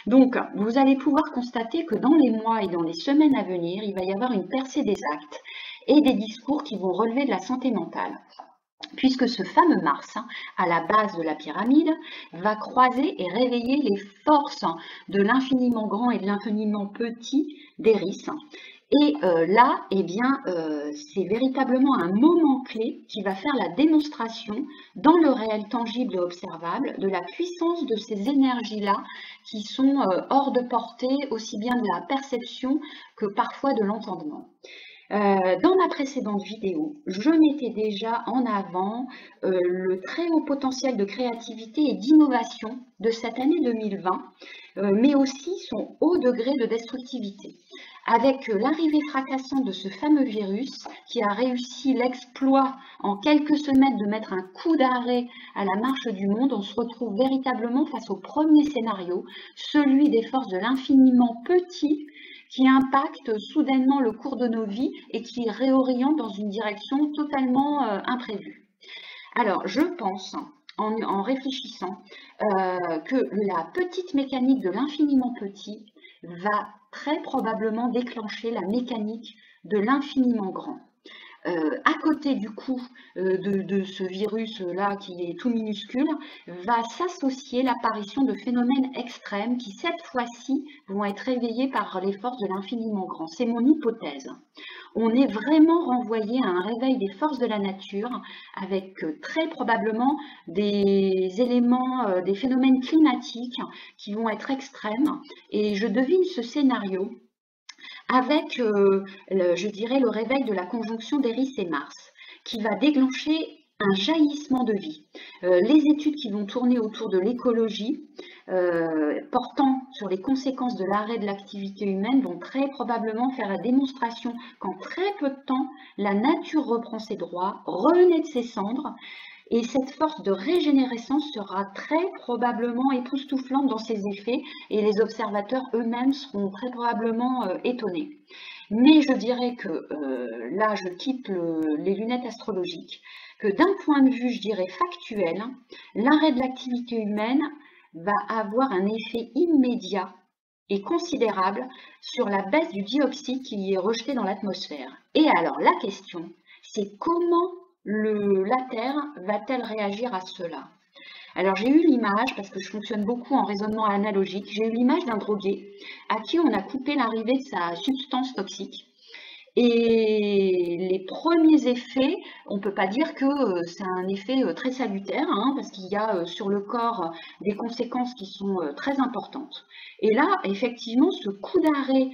Donc, vous allez pouvoir constater que dans les mois et dans les semaines à venir, il va y avoir une percée des actes et des discours qui vont relever de la santé mentale, puisque ce fameux Mars, à la base de la pyramide, va croiser et réveiller les forces de l'infiniment grand et de l'infiniment petit d'Eris. Et là, eh bien, c'est véritablement un moment clé qui va faire la démonstration dans le réel tangible et observable de la puissance de ces énergies-là qui sont hors de portée aussi bien de la perception que parfois de l'entendement. Dans ma précédente vidéo, je mettais déjà en avant le très haut potentiel de créativité et d'innovation de cette année 2020, mais aussi son haut degré de destructivité. Avec l'arrivée fracassante de ce fameux virus qui a réussi l'exploit en quelques semaines de mettre un coup d'arrêt à la marche du monde, on se retrouve véritablement face au premier scénario, celui des forces de l'infiniment petit qui impactent soudainement le cours de nos vies et qui réorientent dans une direction totalement imprévue. Alors, je pense, en réfléchissant, que la petite mécanique de l'infiniment petit va très probablement déclencher la mécanique de l'infiniment grand. À côté du coup de ce virus-là qui est tout minuscule, va s'associer l'apparition de phénomènes extrêmes qui cette fois-ci vont être réveillés par les forces de l'infiniment grand. C'est mon hypothèse. On est vraiment renvoyé à un réveil des forces de la nature avec très probablement des éléments, des phénomènes climatiques qui vont être extrêmes. Et je devine ce scénario avec, je dirais, le réveil de la conjonction d'Eris et Mars, qui va déclencher un jaillissement de vie. Les études qui vont tourner autour de l'écologie, portant sur les conséquences de l'arrêt de l'activité humaine, vont très probablement faire la démonstration qu'en très peu de temps, la nature reprend ses droits, renaît de ses cendres, et cette force de régénérescence sera très probablement époustouflante dans ses effets et les observateurs eux-mêmes seront très probablement étonnés. Mais je dirais que là, je quitte les lunettes astrologiques, que d'un point de vue, je dirais, factuel, l'arrêt de l'activité humaine va avoir un effet immédiat et considérable sur la baisse du dioxyde qui est rejeté dans l'atmosphère. Et alors, la question, c'est comment la Terre va-t-elle réagir à cela? Alors j'ai eu l'image, parce que je fonctionne beaucoup en raisonnement analogique, j'ai eu l'image d'un drogué à qui on a coupé l'arrivée de sa substance toxique. Et les premiers effets, on ne peut pas dire que c'est un effet très salutaire, hein, parce qu'il y a sur le corps des conséquences qui sont très importantes. Et là, effectivement, ce coup d'arrêt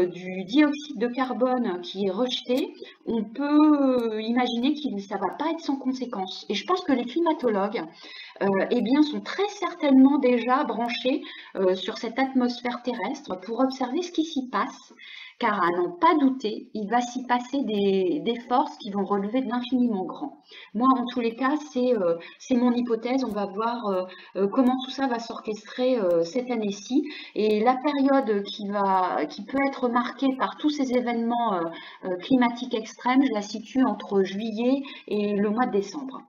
du dioxyde de carbone qui est rejeté, on peut imaginer que ça ne va pas être sans conséquences. Et je pense que les climatologues eh bien, sont très certainement déjà branchés sur cette atmosphère terrestre pour observer ce qui s'y passe, car à n'en pas douter, il va s'y passer des forces qui vont relever de l'infiniment grand. Moi, en tous les cas, c'est mon hypothèse. On va voir comment tout ça va s'orchestrer cette année-ci. Et la période qui peut être marquée par tous ces événements climatiques extrêmes, je la situe entre juillet et le mois de décembre.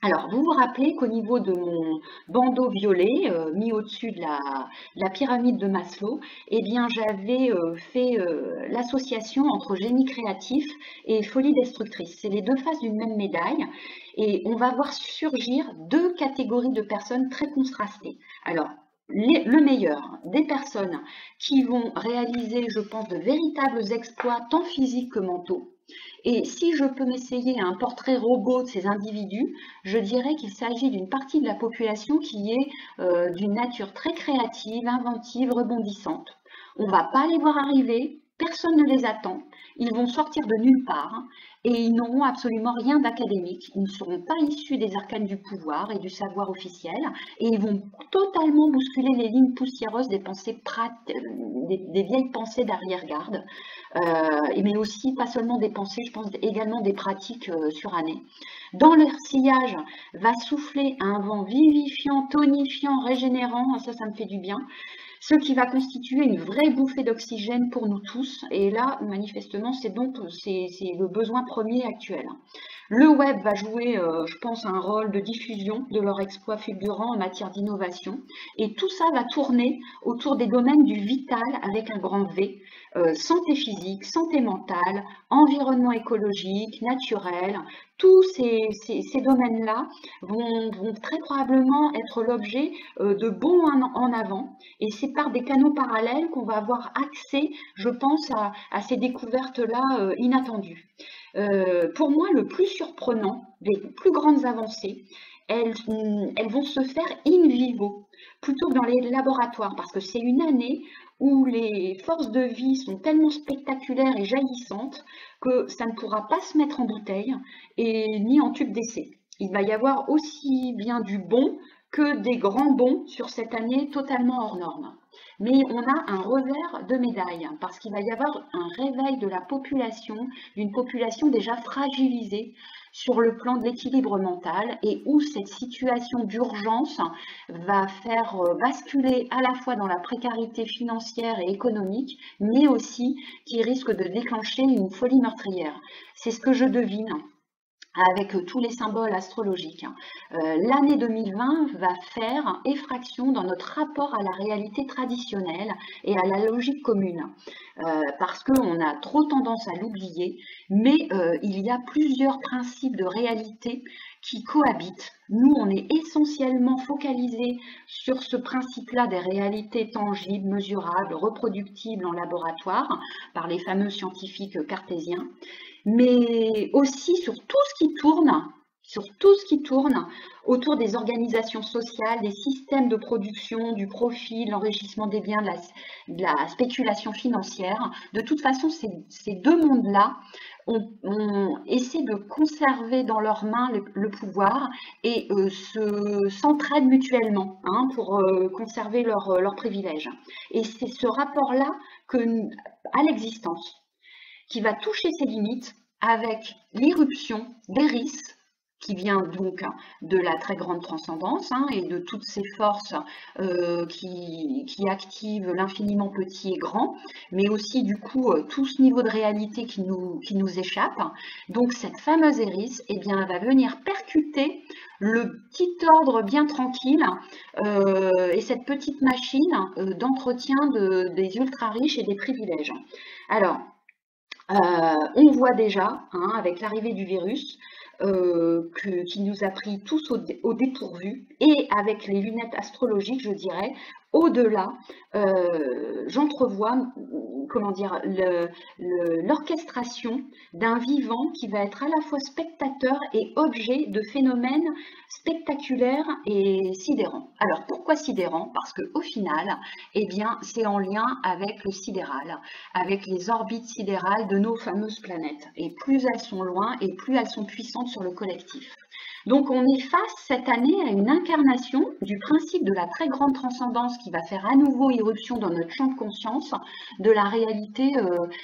Alors, vous vous rappelez qu'au niveau de mon bandeau violet, mis au-dessus de la pyramide de Maslow, eh bien, j'avais fait l'association entre génie créatif et folie destructrice. C'est les deux faces d'une même médaille. Et on va voir surgir deux catégories de personnes très contrastées. Alors, le meilleur, des personnes qui vont réaliser, je pense, de véritables exploits tant physiques que mentaux. Et si je peux m'essayer à un portrait robot de ces individus, je dirais qu'il s'agit d'une partie de la population qui est d'une nature très créative, inventive, rebondissante. On ne va pas les voir arriver, personne ne les attend, ils vont sortir de nulle part et ils n'auront absolument rien d'académique. Ils ne seront pas issus des arcanes du pouvoir et du savoir officiel et ils vont totalement bousculer les lignes poussiéreuses des pensées des vieilles pensées d'arrière-garde. Mais aussi pas seulement des pensées, je pense également des pratiques surannées. Dans leur sillage va souffler un vent vivifiant, tonifiant, régénérant, ça me fait du bien, ce qui va constituer une vraie bouffée d'oxygène pour nous tous. Et là, manifestement, c'est le besoin premier actuel. Le web va jouer, je pense, un rôle de diffusion de leurs exploits fulgurants en matière d'innovation. Et tout ça va tourner autour des domaines du vital avec un grand V, santé physique, santé mentale, environnement écologique, naturel. Tous ces domaines-là vont très probablement être l'objet de bons en avant. Et c'est par des canaux parallèles qu'on va avoir accès, je pense, à ces découvertes-là inattendues. Pour moi, le plus surprenant, les plus grandes avancées, elles vont se faire in vivo, plutôt que dans les laboratoires, parce que c'est une année où les forces de vie sont tellement spectaculaires et jaillissantes que ça ne pourra pas se mettre en bouteille et ni en tube d'essai. Il va y avoir aussi bien du bon que des grands bons sur cette année totalement hors norme. Mais on a un revers de médaille, parce qu'il va y avoir un réveil de la population, d'une population déjà fragilisée sur le plan de l'équilibre mental, et où cette situation d'urgence va faire basculer à la fois dans la précarité financière et économique, mais aussi qui risque de déclencher une folie meurtrière. C'est ce que je devine avec tous les symboles astrologiques. L'année 2020 va faire effraction dans notre rapport à la réalité traditionnelle et à la logique commune, parce qu'on a trop tendance à l'oublier, mais il y a plusieurs principes de réalité qui cohabitent. Nous, on est essentiellement focalisé sur ce principe-là des réalités tangibles, mesurables, reproductibles en laboratoire par les fameux scientifiques cartésiens, mais aussi sur tout ce qui tourne autour des organisations sociales, des systèmes de production, du profit, de l'enrichissement des biens, de la spéculation financière. De toute façon, ces deux mondes-là essaient de conserver dans leurs mains le pouvoir et s'entraident mutuellement pour conserver leurs privilèges. Et c'est ce rapport-là à l'existence qui va toucher ses limites avec l'irruption d'Eris, qui vient donc de la très grande transcendance et de toutes ces forces qui activent l'infiniment petit et grand, mais aussi du coup tout ce niveau de réalité qui nous échappe. Donc cette fameuse Eris, eh bien, elle va venir percuter le petit ordre bien tranquille et cette petite machine d'entretien des ultra riches et des privilèges. Alors, on voit déjà, avec l'arrivée du virus, qui nous a pris tous au dépourvu, et avec les lunettes astrologiques, je dirais, au-delà, j'entrevois, comment dire, l'orchestration d'un vivant qui va être à la fois spectateur et objet de phénomènes spectaculaires et sidérants. Alors pourquoi sidérants? Parce qu'au final, eh bien, c'est en lien avec le sidéral, avec les orbites sidérales de nos fameuses planètes. Et plus elles sont loin, et plus elles sont puissantes sur le collectif. Donc on est face cette année à une incarnation du principe de la très grande transcendance qui va faire à nouveau irruption dans notre champ de conscience de la réalité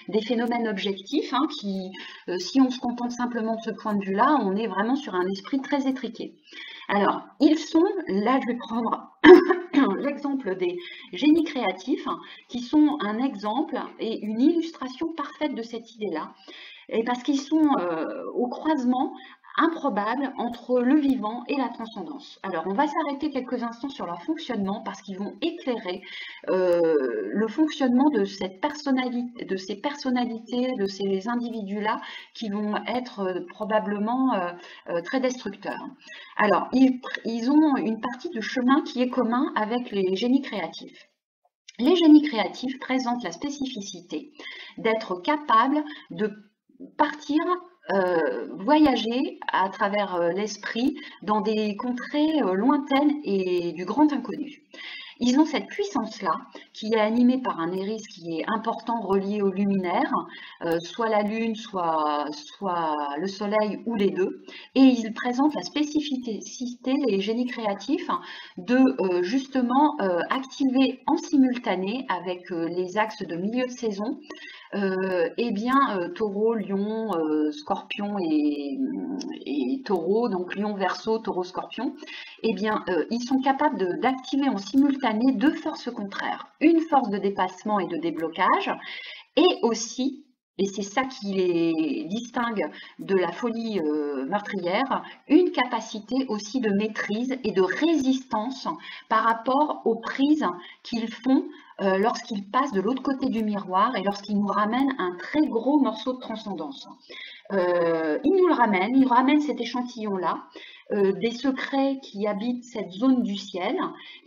des phénomènes objectifs qui, si on se contente simplement de ce point de vue-là, on est vraiment sur un esprit très étriqué. Alors, ils sont, là je vais prendre l'exemple des génies créatifs, qui sont un exemple et une illustration parfaite de cette idée-là, et parce qu'ils sont au croisement improbable entre le vivant et la transcendance. Alors, on va s'arrêter quelques instants sur leur fonctionnement parce qu'ils vont éclairer le fonctionnement de cette personnalité, de ces personnalités, de ces individus-là qui vont être probablement très destructeurs. Alors, ils ont une partie du chemin qui est commun avec les génies créatifs. Les génies créatifs présentent la spécificité d'être capables de partir voyager à travers l'esprit dans des contrées lointaines et du grand inconnu. Ils ont cette puissance-là qui est animée par un Eris qui est important relié au luminaire, soit la Lune, soit le Soleil ou les deux. Et ils présentent la spécificité, les génies créatifs, de justement activer en simultané avec les axes de milieu de saison Taureau, Lion, Scorpion et Taureau, donc Lion, Verseau, Taureau, Scorpion, ils sont capables d'activer en simultané deux forces contraires. Une force de dépassement et de déblocage, et aussi et c'est ça qui les distingue de la folie meurtrière, une capacité aussi de maîtrise et de résistance par rapport aux prises qu'ils font lorsqu'ils passent de l'autre côté du miroir et lorsqu'ils nous ramènent un très gros morceau de transcendance. Il nous ramène cet échantillon-là, des secrets qui habitent cette zone du ciel.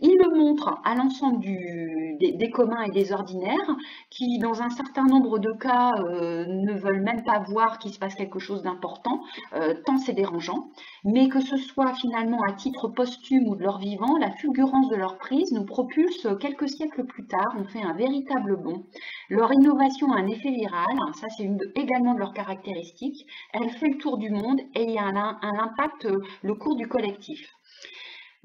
Il le montre à l'ensemble des communs et des ordinaires qui, dans un certain nombre de cas, ne veulent même pas voir qu'il se passe quelque chose d'important, tant c'est dérangeant. Mais que ce soit finalement à titre posthume ou de leur vivant, la fulgurance de leur prise nous propulse quelques siècles plus tard. On fait un véritable bond. Leur innovation a un effet viral, ça c'est également de leurs caractéristiques. Elle fait le tour du monde et il y a un impact le cours du collectif.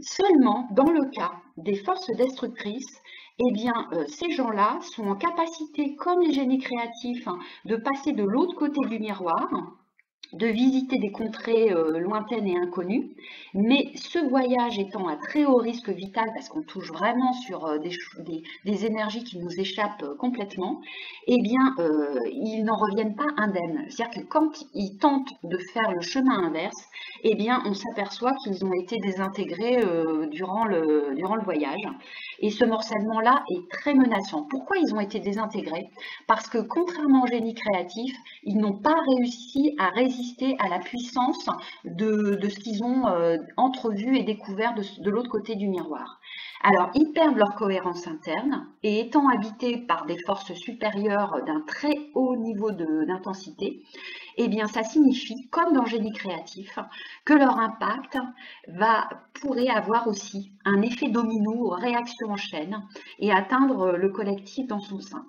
Seulement, dans le cas des forces destructrices, eh bien, ces gens-là sont en capacité, comme les génies créatifs, de passer de l'autre côté du miroir, de visiter des contrées lointaines et inconnues, mais ce voyage étant à très haut risque vital, parce qu'on touche vraiment sur des énergies qui nous échappent complètement, eh bien, ils n'en reviennent pas indemnes. C'est-à-dire que quand ils tentent de faire le chemin inverse, eh bien, on s'aperçoit qu'ils ont été désintégrés durant le voyage. Et ce morcellement-là est très menaçant. Pourquoi ils ont été désintégrés? Parce que contrairement au génie créatif, ils n'ont pas réussi à résister à la puissance de ce qu'ils ont entrevu et découvert de l'autre côté du miroir. Alors, ils perdent leur cohérence interne et étant habités par des forces supérieures d'un très haut niveau d'intensité, eh bien, ça signifie, comme dans le génie créatif, que leur impact pourrait avoir aussi un effet domino, réaction en chaîne, et atteindre le collectif dans son sein.